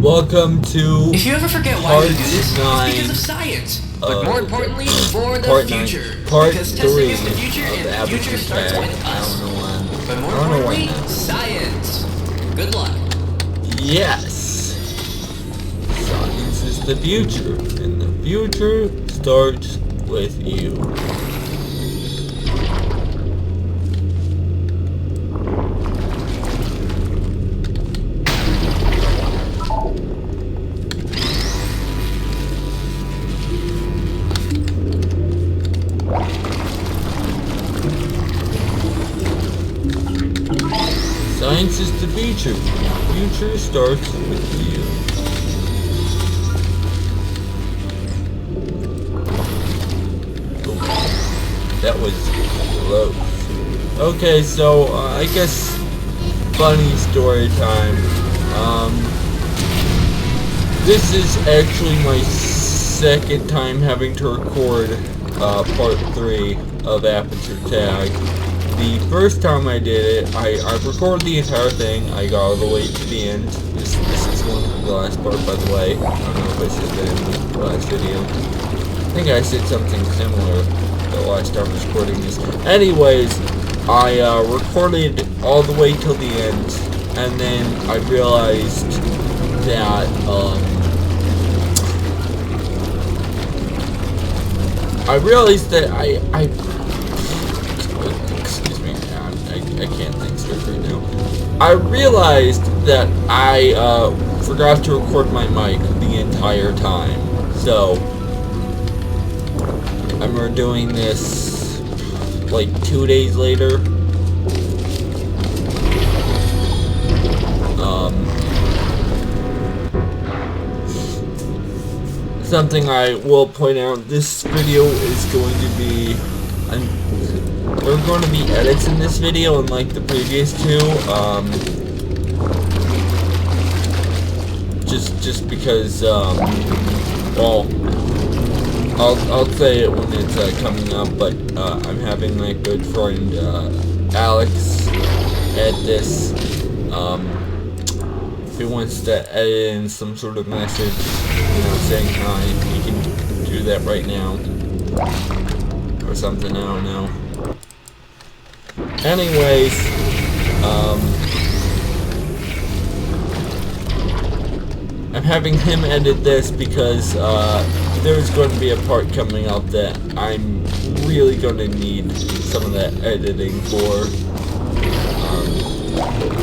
Welcome to If you ever forget why we do this, it's because of science. But more importantly, for the future. Because testing is the future, and the future starts with us. But more importantly, science. Good luck. Yes. Science is the future, and the future starts with you. Science is the future. The future starts with you. Ooh, that was close. Okay, so I guess funny story time. This is actually my second time having to record part 3 of Aperture Tag. The first time I did it, I recorded the entire thing. I got all the way to the end. This is one of the last part, by the way. I don't know if I said that in the last video. I think I said something similar the last time I was recording this. Anyways, I recorded all the way till the end, and then I realized that I can't think straight right now. I realized that I forgot to record my mic the entire time. So I'm doing this like 2 days later. Something I will point out, this video is going to be there are going to be edits in this video, unlike the previous two. Just because, well, I'll say it when it's coming up. But I'm having my good friend Alex edit this. If he wants to edit in some sort of message, saying hi, he can do that right now, or something. I don't know. Anyways, I'm having him edit this because there's going to be a part coming up that I'm really going to need some of that editing for.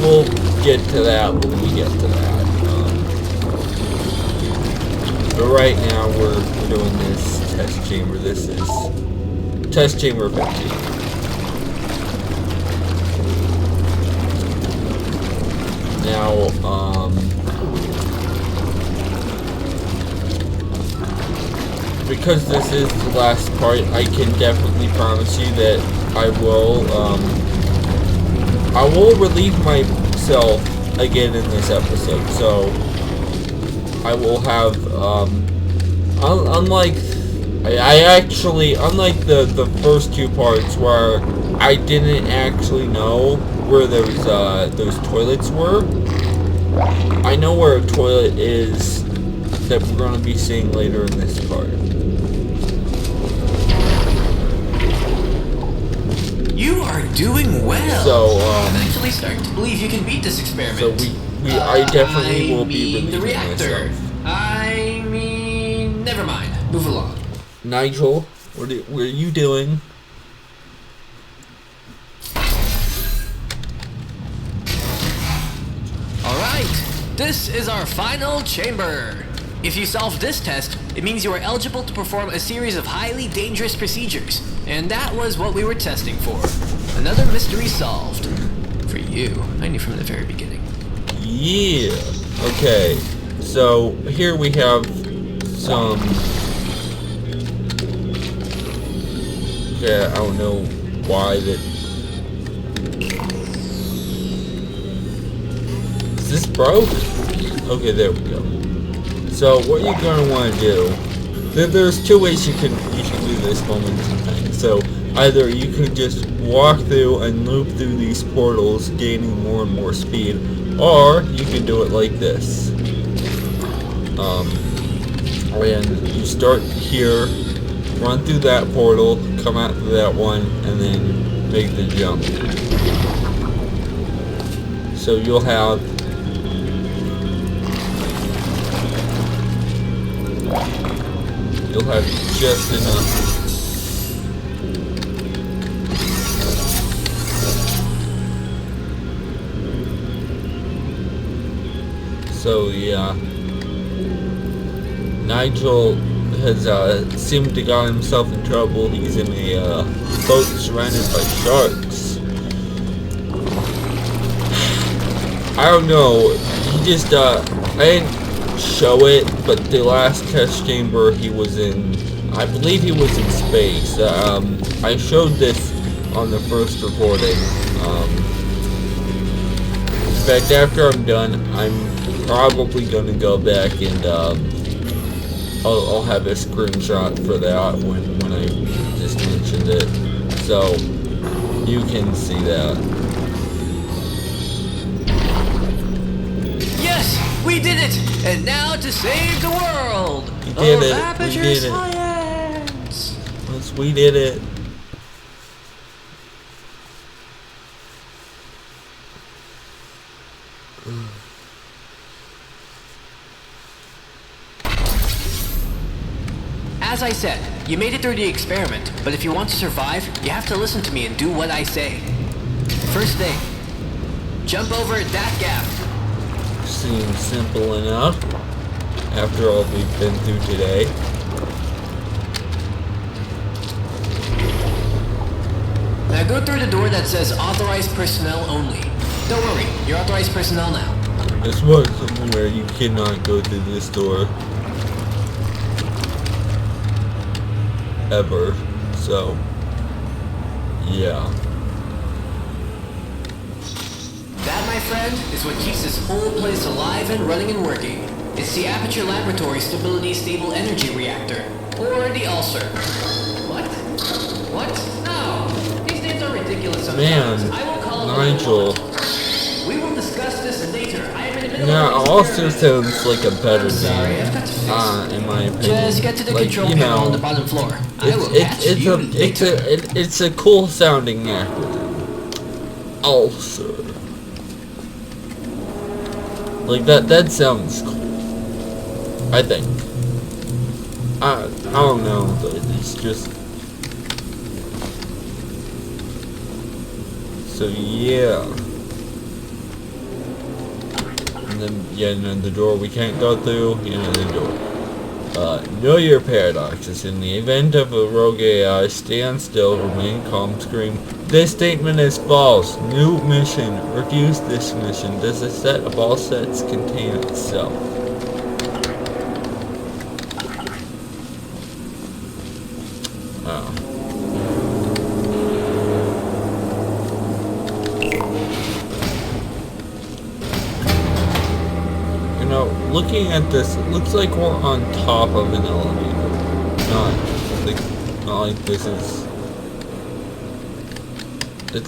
We'll get to that when we get to that. But right now we're doing this test chamber. This is test chamber 15. Now, because this is the last part, I can definitely promise you that I will relieve myself again in this episode. So I will have, unlike the first two parts where I didn't actually know where those toilets were. I know where a toilet is that we're going to be seeing later in this part. You are doing well. So, I'm actually starting to believe you can beat this experiment. So I definitely will be relieving the reactor. myself. Never mind. Move along. Nigel, what are you doing? This is our final chamber. If you solve this test, it means you are eligible to perform a series of highly dangerous procedures. And that was what we were testing for. Another mystery solved. For you. I knew from the very beginning. Yeah. Okay. So, here we have some... Yeah, I don't know why that... Is this broke? Okay, there we go. So what you're gonna want to do? There's two ways you can do this moment in time. So either you could just walk through and loop through these portals, gaining more and more speed, or you can do it like this. And you start here, run through that portal, come out through that one, and then make the jump. So you'll have just enough. So yeah, Nigel has seemed to got himself in trouble. He's in a boat surrounded by sharks. I don't know. He just I didn't show it, but the last test chamber he was in, I believe he was in space. I showed this on the first recording. In fact, after I'm done, I'm probably gonna go back and I'll have a screenshot for that when I just mentioned it, so you can see that. Yes, we did it! And now to save the world! We did it. Aperture We did it. Science! Yes, we did it. As I said, you made it through the experiment, but if you want to survive, you have to listen to me and do what I say. First thing, jump over that gap. Seems simple enough after all we've been through today. Now go through the door that says authorized personnel only. Don't worry, you're authorized personnel now. This was somewhere you cannot go through this door ever, so yeah. That, my friend, is what keeps this whole place alive and running and working. It's the Aperture Laboratory Stability Stable Energy Reactor, or the ULSR. What? No! These names are ridiculous sometimes. Man, I will call it Nigel. We will discuss this later. I am in the middle Now, of an also experiment. sounds like a better Sorry, I've name, got to fix. in my opinion. Just get to the like, control you panel on the know, bottom floor. I will catch you later. it's a cool sounding acronym. ULSR. Like that sounds cool. I think. I don't know, but it's just. So yeah. And then the door we can't go through, the door. Know your paradoxes. In the event of a rogue AI, stand still, remain calm, scream. This statement is false. New mission. Refuse this mission. Does a set of all sets contain itself? Oh. Looking at this, it looks like we're on top of an elevator. Not like this is.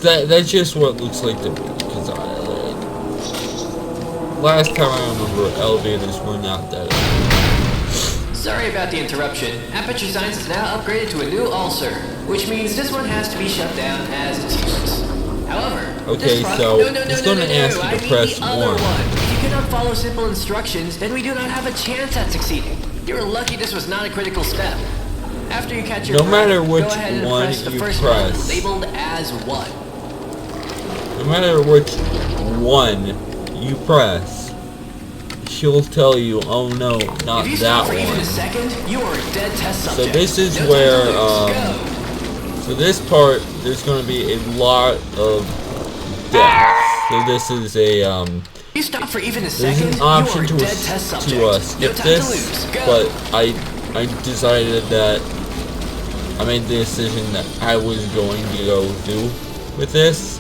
That's just what it looks like to me. Because last time I remember, elevators were not that. Sorry about the interruption. Aperture Science is now upgraded to a new ULSR, which means this one has to be shut down as it's useless. However, okay, so it's going to ask you to press 1. If you cannot follow simple instructions, then we do not have a chance at succeeding. You're lucky this was not a critical step. After you catch your no matter breath, which go ahead and one press the you first press, one, labeled as 1. No matter which one you press, she'll tell you, oh no, not if you that stop for even one. a second, you are a dead test subject. So this is No where, time to lose. Go. so this part, there's going to be a lot of deaths. So this is a, If you stop for even a there's second, an option you are a to dead test subject. skip no time this, to lose. Go. but I decided that I made the decision that I was going to go do with this.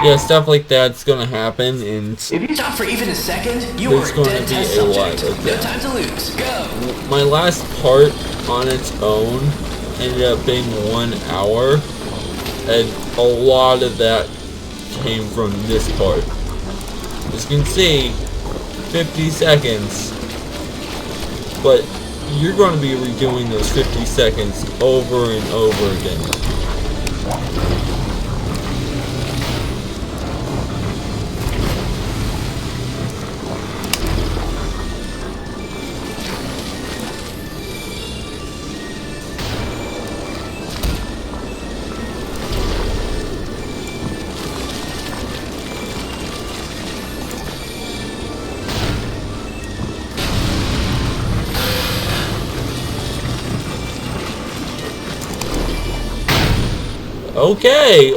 Yeah, stuff like that's gonna happen, and If you stop for even a second, you there's are a going dead to be test a lot subject. of No that. time to lose. Go. My last part on its own ended up being 1 hour, and a lot of that came from this part. As you can see, 50 seconds, but you're going to be redoing those 50 seconds over and over again. Okay,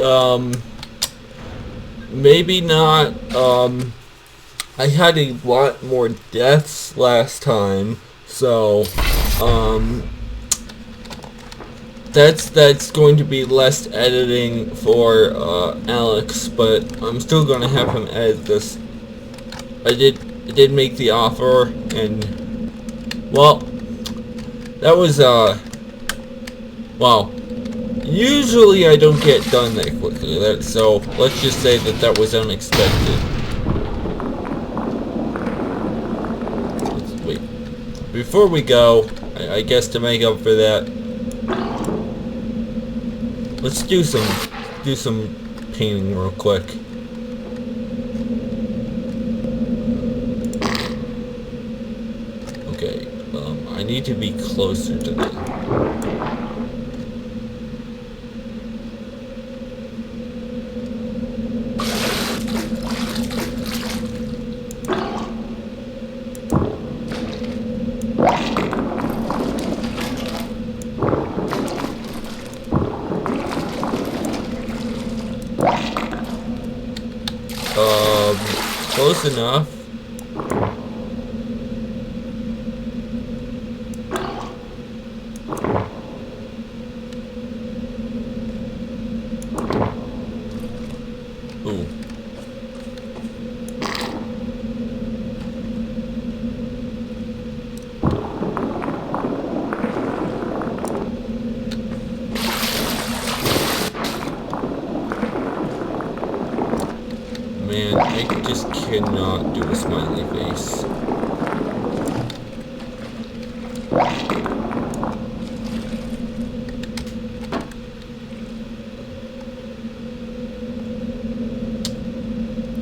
maybe not, I had a lot more deaths last time, so, that's going to be less editing for, Alex, but I'm still gonna have him edit this. I did make the offer, and, well, that was, wow. Usually I don't get done that quickly, so let's just say that was unexpected. Wait, before we go, I guess to make up for that, let's do some painting real quick. Okay, I need to be closer to that. Close enough. Ooh. Man, I just cannot do a smiley face.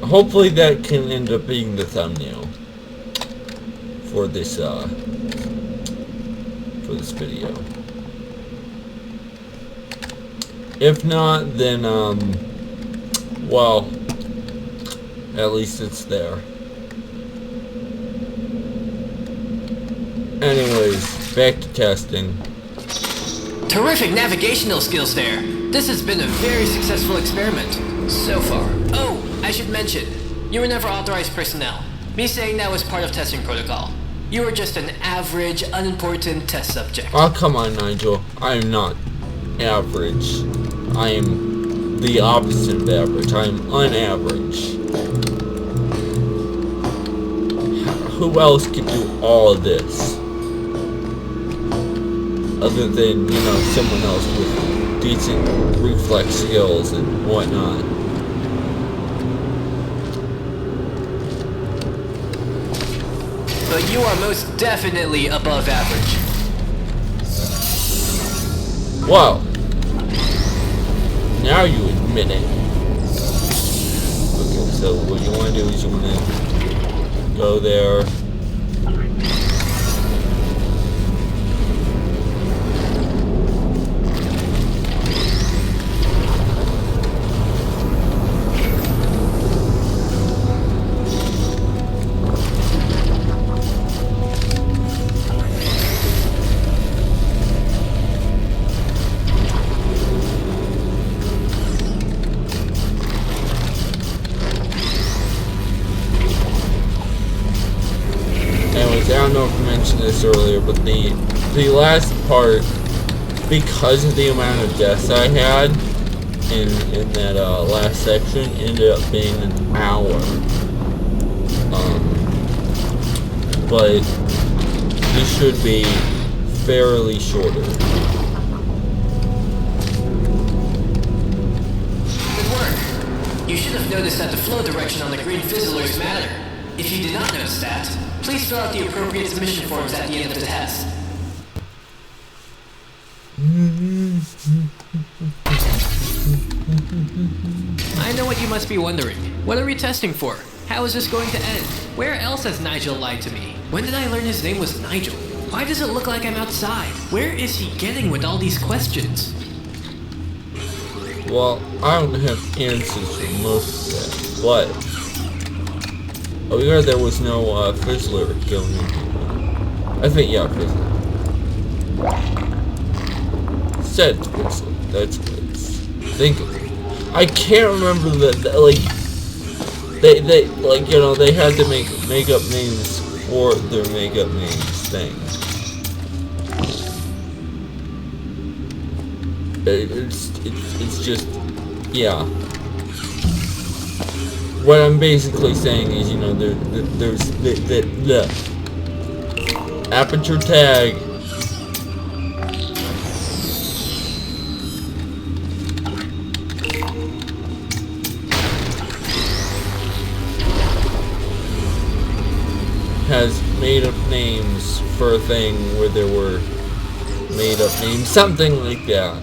Hopefully that can end up being the thumbnail for this video. If not, then well, at least it's there. Anyways, back to testing. Terrific navigational skills there. This has been a very successful experiment so far. Oh, I should mention, you were never authorized personnel. Me saying that was part of testing protocol. You were just an average, unimportant test subject. Oh, come on, Nigel. I am not average. I am the opposite of average. I am unaverage. Who else could do all of this? Other than, you know, someone else with decent reflex skills and whatnot. But you are most definitely above average. Wow. Now you admit it. Okay, so what you want to do is you want to go there. I don't know if I mentioned this earlier, but the last part, because of the amount of deaths I had in that last section, ended up being an hour. But this should be fairly shorter. have noticed that the flow direction on the green fizzlers matter. If you did not notice that, please fill out the appropriate submission forms at the end of the test. I know what you must be wondering. What are we testing for? How is this going to end? Where else has Nigel lied to me? When did I learn his name was Nigel? Why does it look like I'm outside? Where is he getting with all these questions? Well, I don't have answers for most of that, but... Oh yeah, there was no, Fizzler going in. I think, yeah, Fizzler. Said Fizzler, that's what it's thinking. I can't remember like... They, like, you know, they had to make up names for their make-up names thing. It's just, yeah. What I'm basically saying is, you know, there's the Aperture Tag has made up names for a thing where there were made up names, something like that.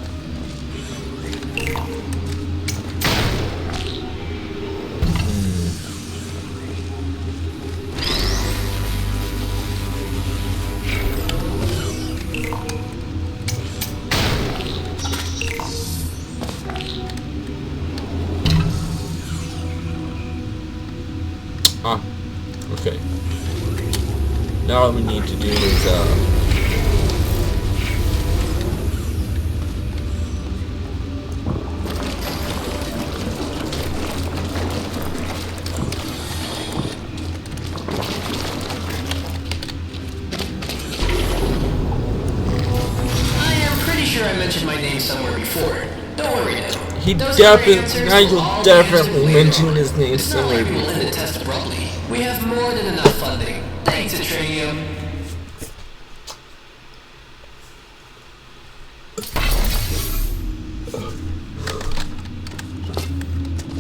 Okay. Now what we need to do is, I am pretty sure I mentioned my name somewhere before. Don't worry though. Nigel definitely mentioned his name somewhere It's not like we'll end the test abruptly. We have more than enough funding. Thanks, Atranium.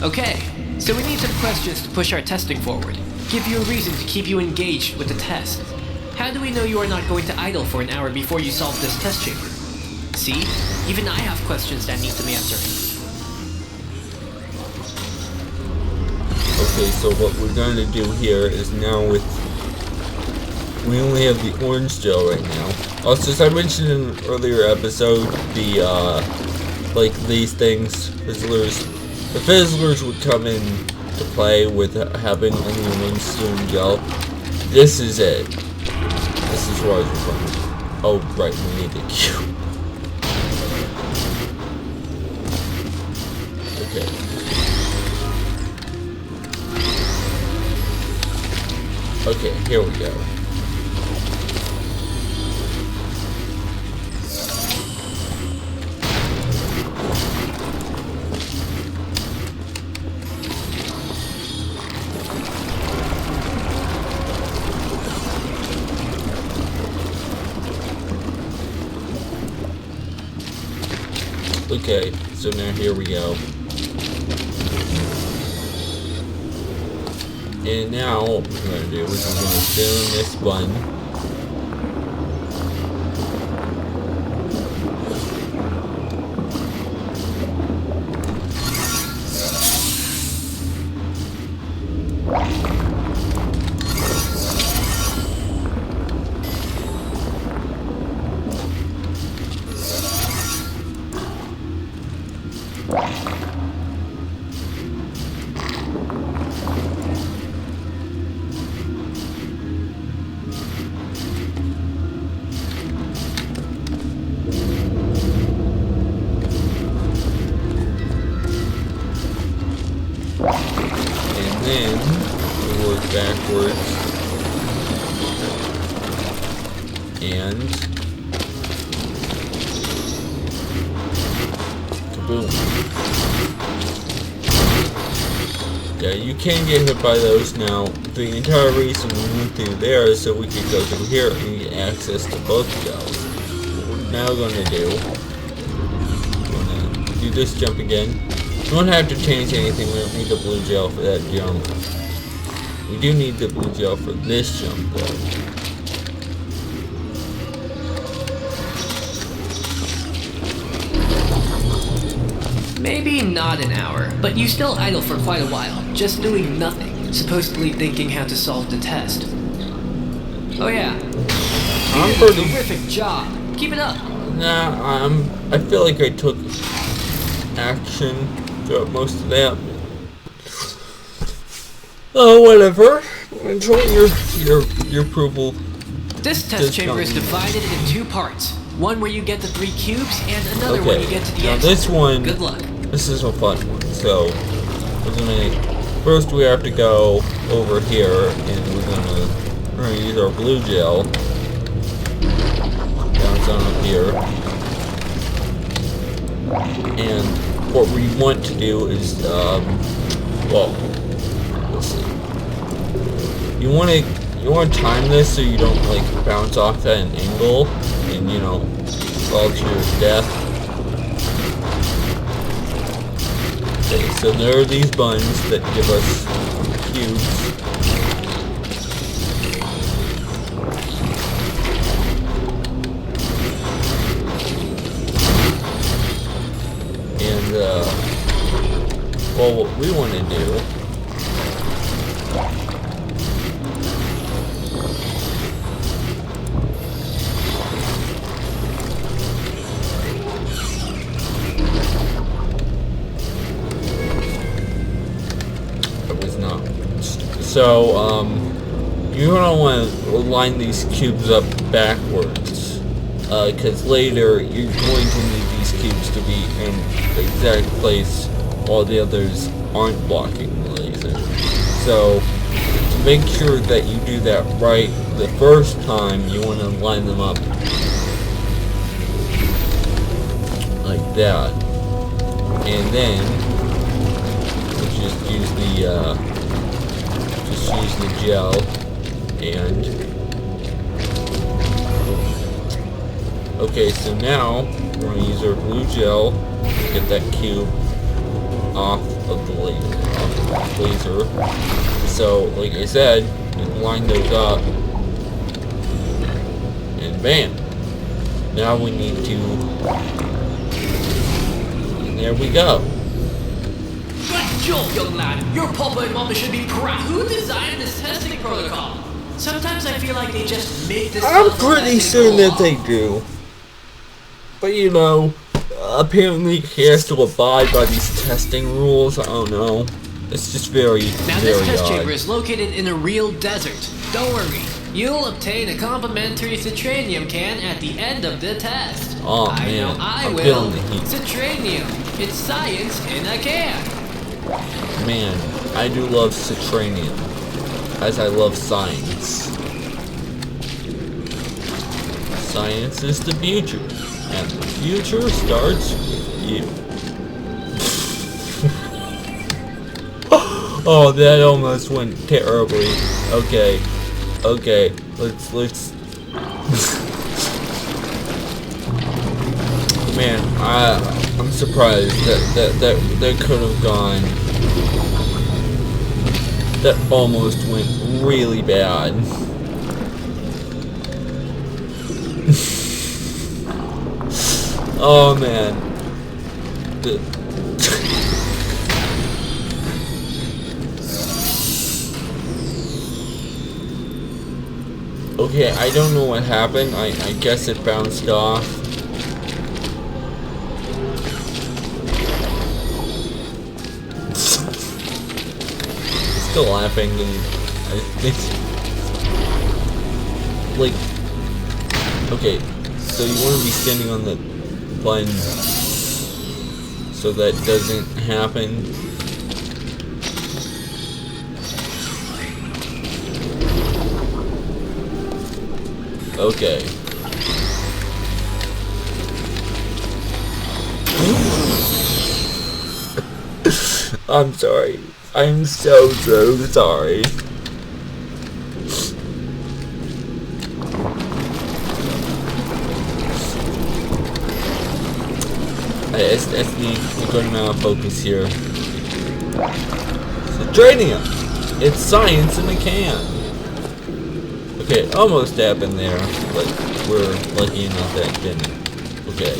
Okay, so we need some questions to push our testing forward. Give you a reason to keep you engaged with the test. How do we know you are not going to idle for an hour before you solve this test chamber? See? Even I have questions that need some answering. okay, so what we're going to do here is now we only have the orange gel right now. Also, as I mentioned in an earlier episode, the, like these things, Fizzlers, the Fizzlers would come in to play with having only one stone gel. This is it. This is where I was referring to. Oh, right, we need the cube. Okay. Okay, here we go. Okay, so now here we go. And now what we're going to do is we're going to spin on this button. And then we work backwards and kaboom. Yeah, you can get hit by those now. The entire reason we went through there is so we could go through here and get access to both gels. What we're now going to do this jump again. We don't have to change anything. We don't need the blue gel for that jump. We do need the blue gel for this jump, though. Maybe not an hour, but you still idle for quite a while, just doing nothing, supposedly thinking how to solve the test. Oh yeah. I'm You did a pretty... terrific job. Keep it up. Nah, I feel like I took action throughout most of that. Oh, whatever. Enjoy your approval. This test chamber is divided in 2 parts. One where you get the 3 cubes, and another where you get to the now exit. this one, Good luck. this is a fun one. So, we're gonna, first we have to go over here, and we're gonna use our blue gel. Bounce on up here. And what we want to do is, well, let's see. You want to time this so you don't like bounce off at an angle and fall to your death. Okay, so there are these buttons that give us cubes. And well, what we want to do So, you're gonna want to line these cubes up backwards, because later you're going to need these cubes to be in the exact place while the others aren't blocking the laser. So, to make sure that you do that right the first time, you want to line them up like that. And then, just use the, use the gel and okay, so now we're going to use our blue gel to get that cube off of the laser. So like I said, you line those up and bam, now we need to, and there we go. Joel, young lad, your papa and mama should be proud. Who designed this testing protocol? Sometimes I feel like they just make this. I'm pretty certain that they do. But apparently he has to abide by these testing rules. I don't know. It's just very, now very this test odd. chamber is located in a real desert. Don't worry. You'll obtain a complimentary citranium can at the end of the test. Oh I man, know I I'm will. feeling the heat. Citranium. It's science in a can. Man, I do love citranium, as I love science. Science is the future, and the future starts with you. Oh, that almost went terribly. Okay, let's. Man, I'm surprised that could have gone. That almost went really bad. Oh man. Okay, I don't know what happened. I guess it bounced off. Still laughing, and I think, like, okay, so you want to be standing on the button so that doesn't happen. Okay. I'm sorry. I'm so sorry. That's neat. A good amount of focus here. Citranium! It's science in a can! Okay, almost happened there, but we're lucky enough that it didn't. Okay.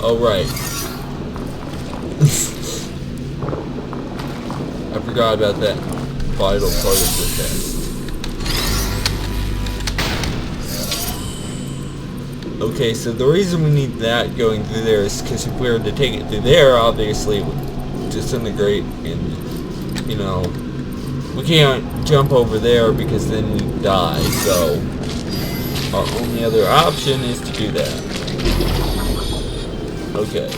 Alright. I forgot about that vital part of the test. Okay, so the reason we need that going through there is because if we were to take it through there, obviously it would disintegrate and, you know, we can't jump over there because then we die, so our only other option is to do that. Okay.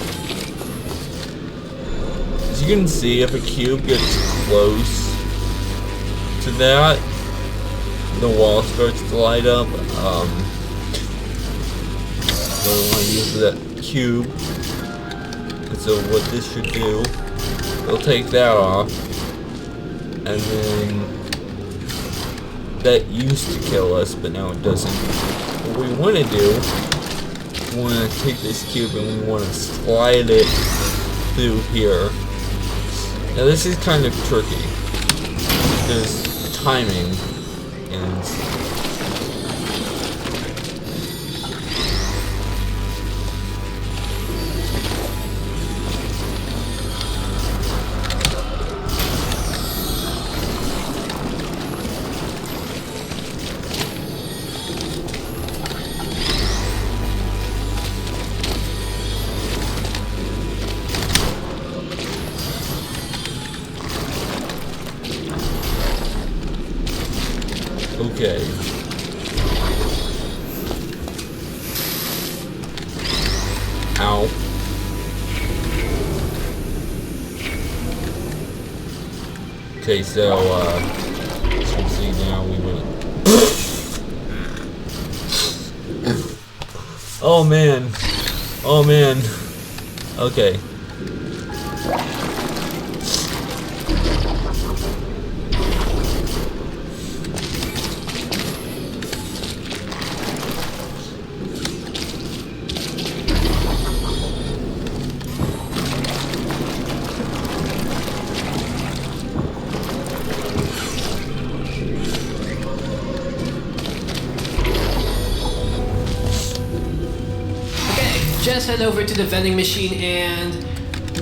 As you can see, if a cube gets close to that, the wall starts to light up. So we want to use that cube. And so what this should do, it'll take that off, and then that used to kill us, but now it doesn't. What we want to do, we want to take this cube and we want to slide it through here. Now this is kind of tricky. There's timing and okay. Ow. Okay, so, as you can see now, we went. Oh man. Oh man. Okay. Just head over to the vending machine and,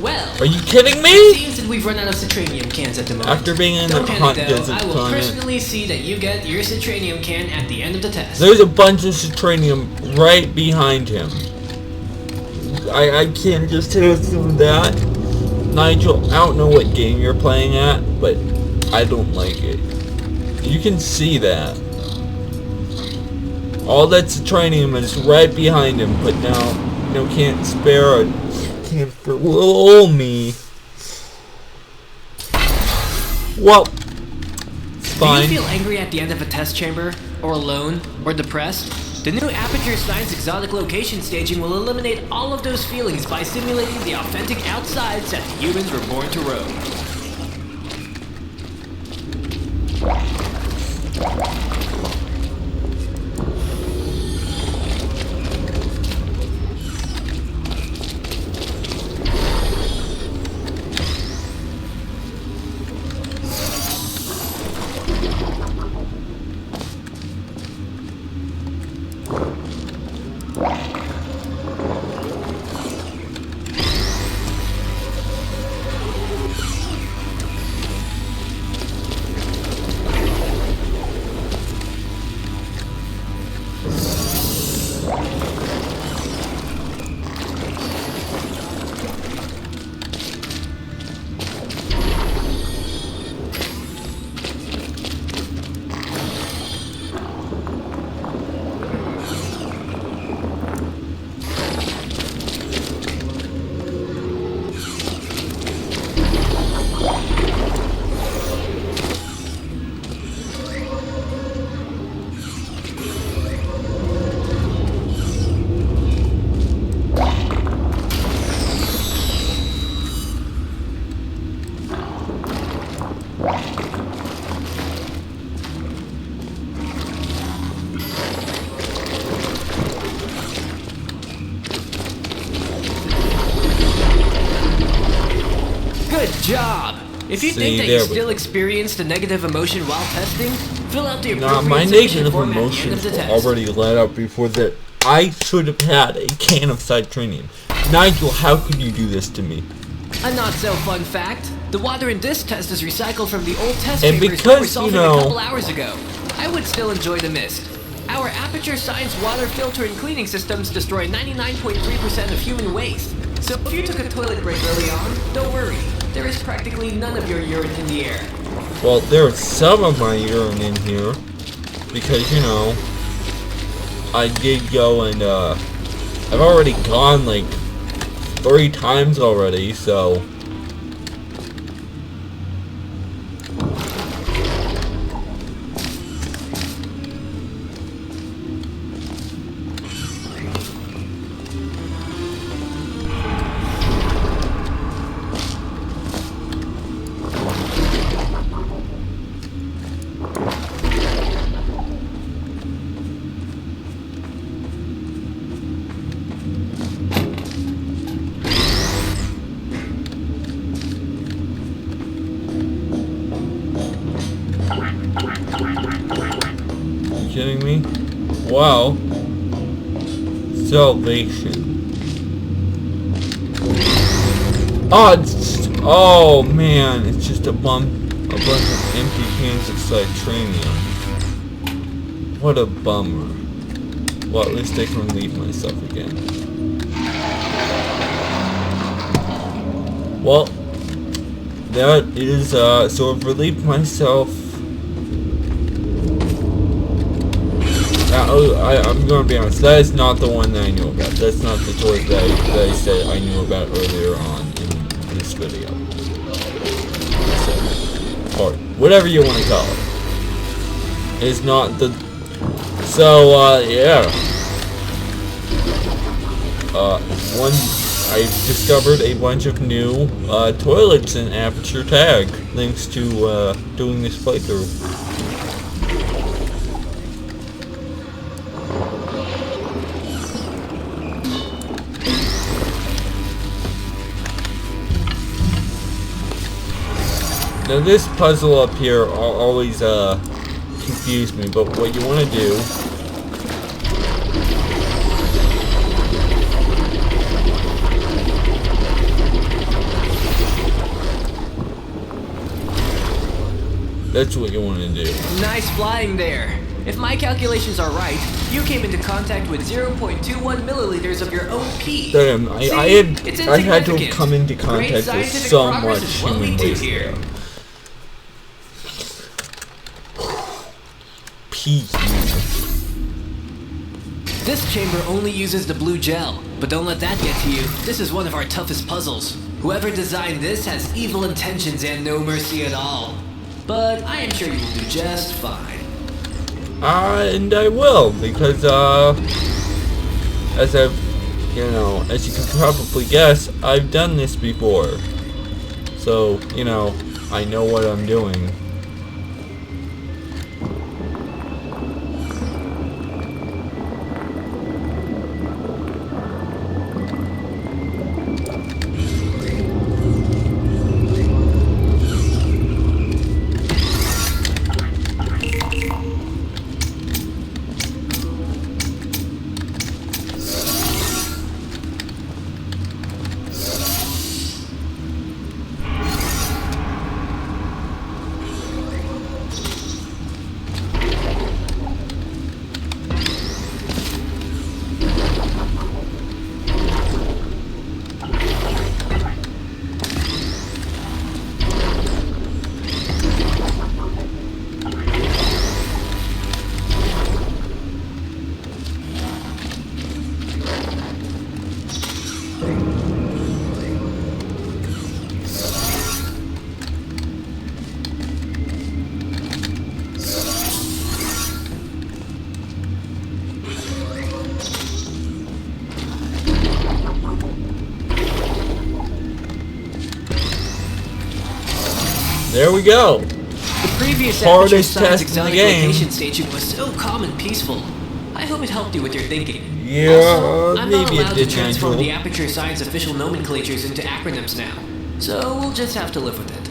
well... Are you kidding me? It seems that we've run out of citranium cans at the moment. After being in the hot desert I will climate, personally see that you get your citranium can at the end of the test. there's a bunch of citranium right behind him. I can't just assume that. Nigel, I don't know what game you're playing at, but I don't like it. You can see that. All that citranium is right behind him, but now... No, can't spare little me. Well, it's fine. Do you feel angry at the end of a test chamber, or alone, or depressed? The new Aperture Science exotic location staging will eliminate all of those feelings by simulating the authentic outsides that humans were born to roam. job! If you think that you still experienced a negative emotion while testing, fill out the appropriate my submission negative form at the end emotions of the were test. already let out before that. I should have had a can of Citrinium. Nigel, how could you do this to me? A not so fun fact, the water in this test is recycled from the old test And papers because, we were solving a couple hours ago. I would still enjoy the mist. Our Aperture Science water filter and cleaning systems destroy 99.3% of human waste. So if you took a toilet break early on, don't worry. There is practically none of your urine in the air. Well, there's some of my urine in here. Because, you know, I did go and, I've already gone, like, 3 times already, so... Kidding me? Wow. Salvation. Oh man, it's just a bunch of empty cans of Citrinium. What a bummer. Well, at least I can relieve myself again. Well, that is, so I've relieved myself. I'm gonna be honest, that is not the one that I knew about. That's not the toy that I said I knew about earlier on in this video. So, or whatever you want to call it. It's not the... So, yeah. I discovered a bunch of new, toilets in Aperture Tag, thanks to, doing this playthrough. Now this puzzle up here always confused me, but what you want to do that's what you want to do. Nice flying there. If my calculations are right, you came into contact with 0.21 milliliters of your own pee. Damn, I had to come into contact with so much human waste here. Pee. This chamber only uses the blue gel, but don't let that get to you. This is one of our toughest puzzles. Whoever designed this has evil intentions and no mercy at all. But I am sure you will do just fine. And I will, because, as you can probably guess, I've done this before. So, you know, I know what I'm doing. There we go. The previous hardest test in the game. Location station was so calm and peaceful. I hope it helped you with your thinking. Yeah, also, I'm maybe not allowed it did, to transform Nigel. the Aperture Science official nomenclatures into acronyms now. So we'll just have to live with it.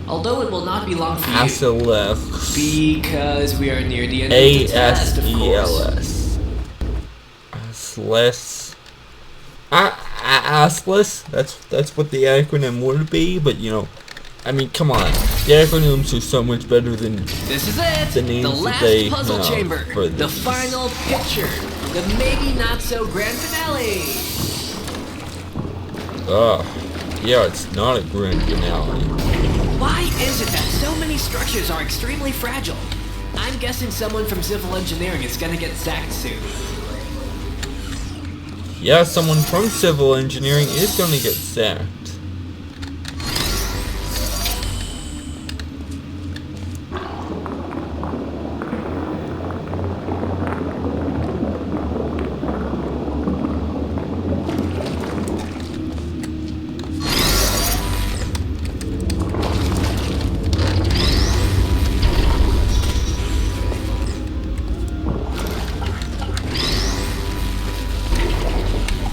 Although it will not be long for you. ASELS. Because we are near the end of the test, of course. ASELS. ASELS. That's what the acronym would be, but you know, I mean, come on. The acronyms are so much better than this is it. The names the that last they puzzle chamber. for The this. final picture. The maybe not so grand finale. Yeah, it's not a grand finale. Why is it that so many structures are extremely fragile? I'm guessing someone from civil engineering is gonna get sacked soon. Yeah, someone from civil engineering is gonna get sacked.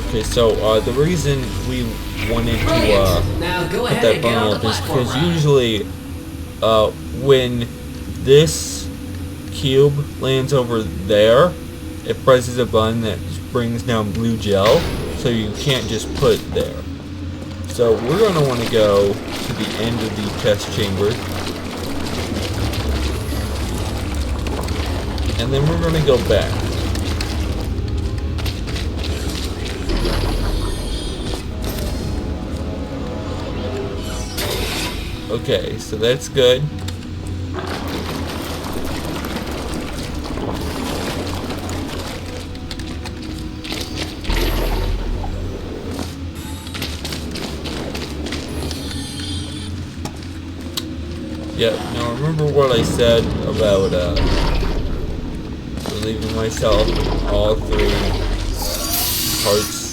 Okay, so the reason we wanted to now go put ahead that and get button on the up is platform, because Ryan. usually when this cube lands over there, it presses a button that brings down blue gel, so you can't just put it there. So we're going to want to go to the end of the test chamber, and then we're going to go back. Okay, so that's good. Yep, now remember what I said about relieving myself all 3 parts.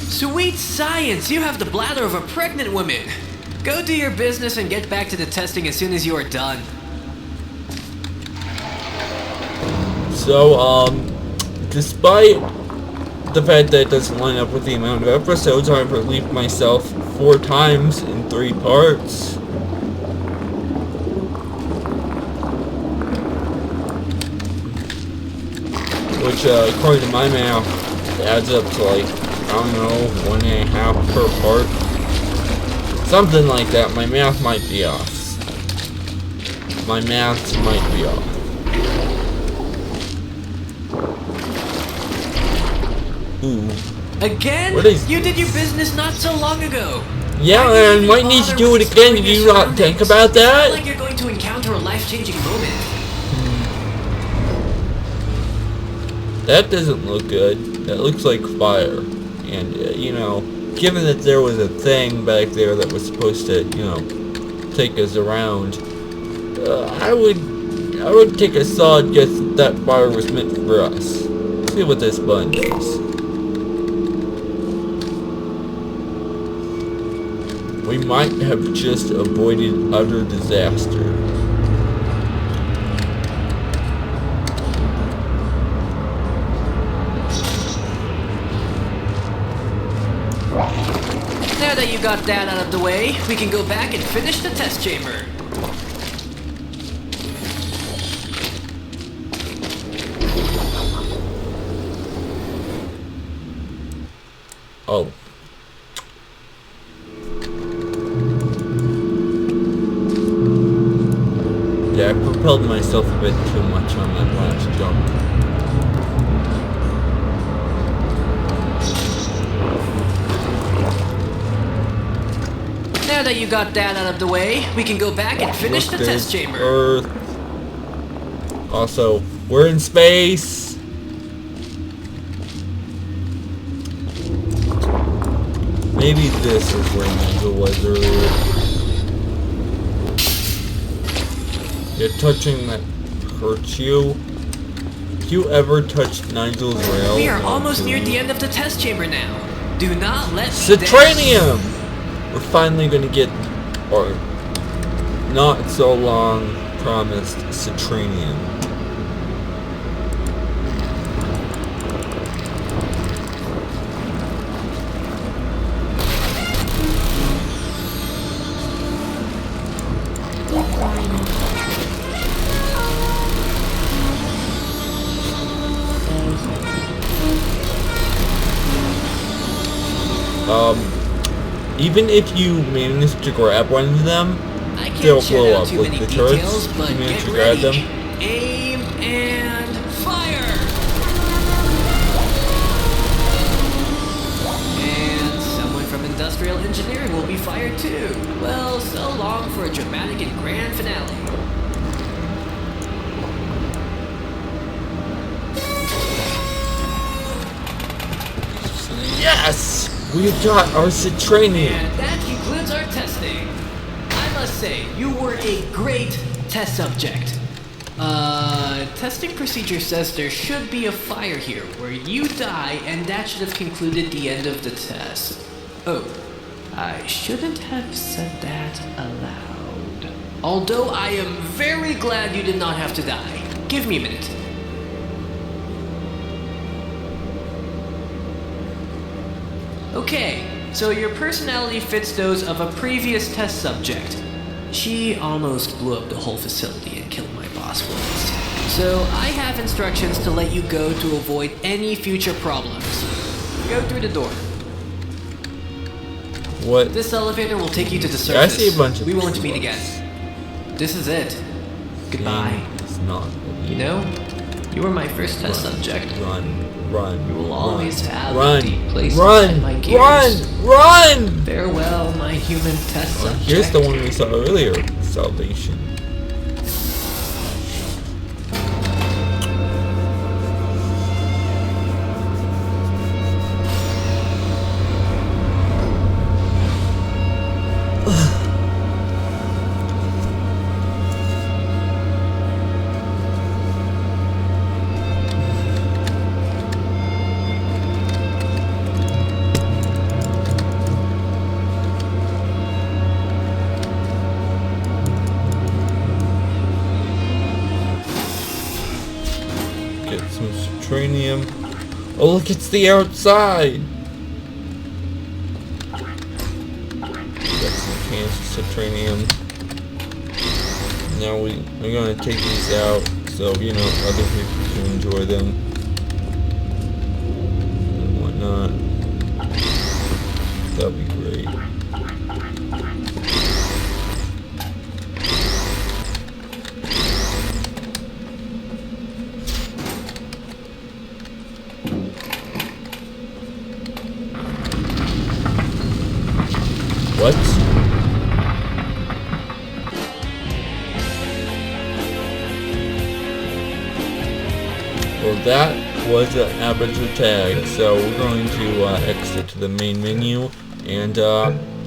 Sweet science! You have the bladder of a pregnant woman! Go do your business and get back to the testing as soon as you are done. So, despite the fact that it doesn't line up with the amount of episodes, I've relieved myself 4 times in 3 parts. Which, according to my math, adds up to like, I don't know, 1.5 per part. Something like that. My math might be off. My maths might be off. Ooh. Again? What is you did your this? business not so long ago. Yeah, Why do you and even might need to bother do it again. Did exploring you your not think surroundings? about It's not that? like you're going to encounter a life-changing moment. That doesn't look good. That looks like fire. And, you know, given that there was a thing back there that was supposed to, you know, take us around, I would take a solid guess that fire was meant for us. Let's see what this button does. We might have just avoided utter disaster. Now that you got that out of the way, we can go back and finish the test chamber. Oh. Yeah, I propelled myself a bit too much on that last jump. Now that you got that out of the way, we can go back and finish Look, the test there's chamber. Earth. Also, we're in space. Maybe this is where Nigel was earlier. You're touching that hurts you. If you ever touched Nigel's rail, We are it'll almost kill near you. the end of the test chamber now. Do not let me Citranium! We're finally gonna get our not so long promised Citranium. even if you manage to grab one of them, I they'll can't share blow out up. too Like many the turrets, details, but you manage get to grab ready. them. Aim and fire! And someone from industrial engineering will be fired too. Well, so long for a dramatic and grand finale. Yes! We got our Citranium! And that concludes our testing. I must say, you were a great test subject. Testing procedure says there should be a fire here where you die, and that should have concluded the end of the test. Oh, I shouldn't have said that aloud. Although I am very glad you did not have to die. Give me a minute. Okay, so your personality fits those of a previous test subject. She almost blew up the whole facility and killed my boss once. So I have instructions to let you go to avoid any future problems. Go through the door. What? This elevator will take you to the surface. Yeah, I see a bunch of We won't people. meet again. This is it. Goodbye. It's not. You know, you were my first test subject. Run. You will always have a run, deep place run, inside my gears. run! Farewell, my human test subject. Here's the one we saw earlier. Salvation. Get some Citranium. Oh look, it's the outside! Got some cans of Citranium. Now we're gonna take these out so, you know, other people can enjoy them. And whatnot. That'd be great. What? Well, that was an Aperture Tag, so we're going to exit to the main menu, and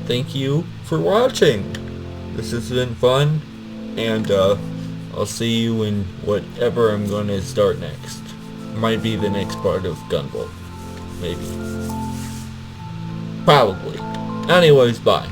thank you for watching. This has been fun, and I'll see you in whatever I'm going to start next. Might be the next part of Gunvolt. Maybe. Probably. Anyways, bye.